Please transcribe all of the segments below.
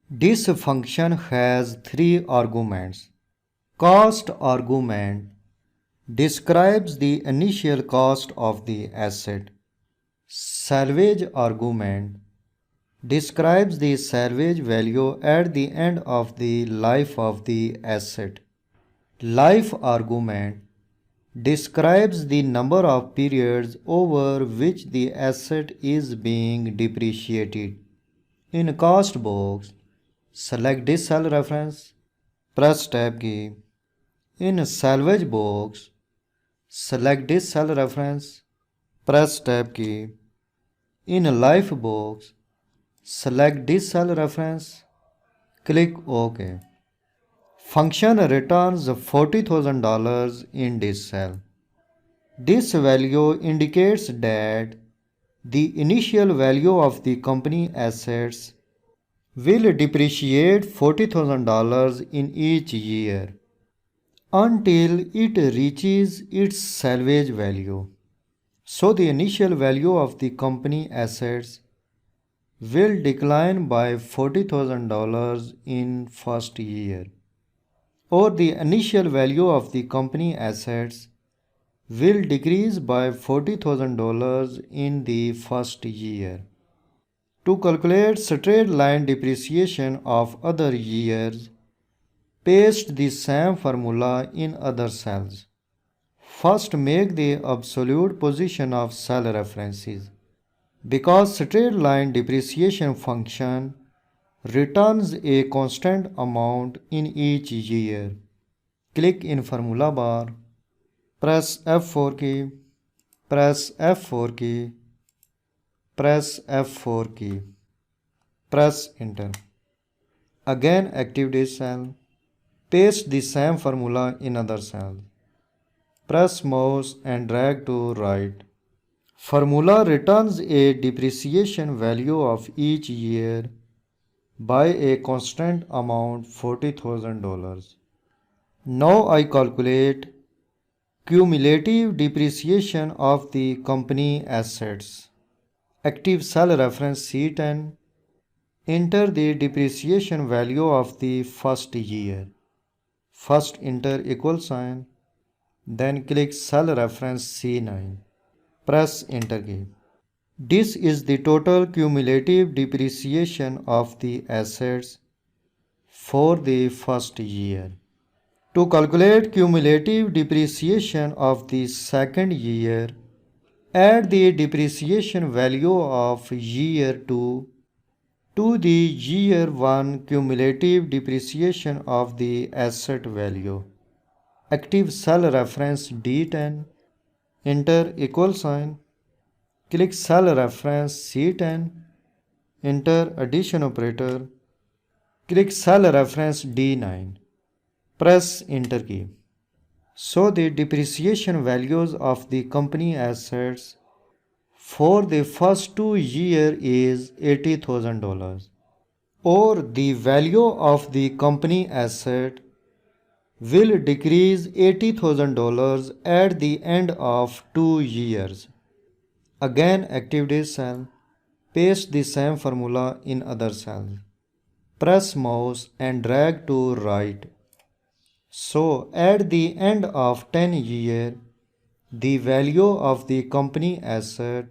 This function has three arguments. Cost argument describes the initial cost of the asset. Salvage argument describes the salvage value at the end of the life of the asset. Life argument describes the number of periods over which the asset is being depreciated. In cost box, select this cell reference, press tab key. In salvage box, select this cell reference, press tab key. In life box, select this cell reference, click OK. Function returns $40,000 in this cell. This value indicates that the initial value of the company assets will depreciate $40,000 in each year until it reaches its salvage value. So the initial value of the company assets will decline by $40,000 in first year, or the initial value of the company assets will decrease by $40,000 in the first year. To calculate straight line depreciation of other years, paste the same formula in other cells. First, make the absolute position of cell references. Because straight line depreciation function returns a constant amount in each year, click in formula bar, press F4 key, press F4 key, press F4 key, press enter. Again active this cell, paste the same formula in other cell. Press mouse and drag to right. Formula returns a depreciation value of each year by a constant amount $40,000. Now I calculate cumulative depreciation of the company assets. Active cell reference C10. Enter the depreciation value of the first year. First enter equal sign. Then click cell reference C9. Press enter key. This is the total cumulative depreciation of the assets for the first year. To calculate cumulative depreciation of the second year, add the depreciation value of year 2 to the year 1 cumulative depreciation of the asset value. Active cell reference D10. Enter equal sign. Click cell reference C10. Enter addition operator. Click cell reference D9. Press enter key. So the depreciation values of the company assets for the first 2 years is $80,000, or the value of the company asset will decrease $80,000 at the end of 2 years. Again active this cell, paste the same formula in other cell. Press mouse and drag to right. So at the end of 10 years, the value of the company asset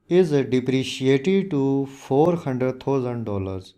is depreciated to $400,000.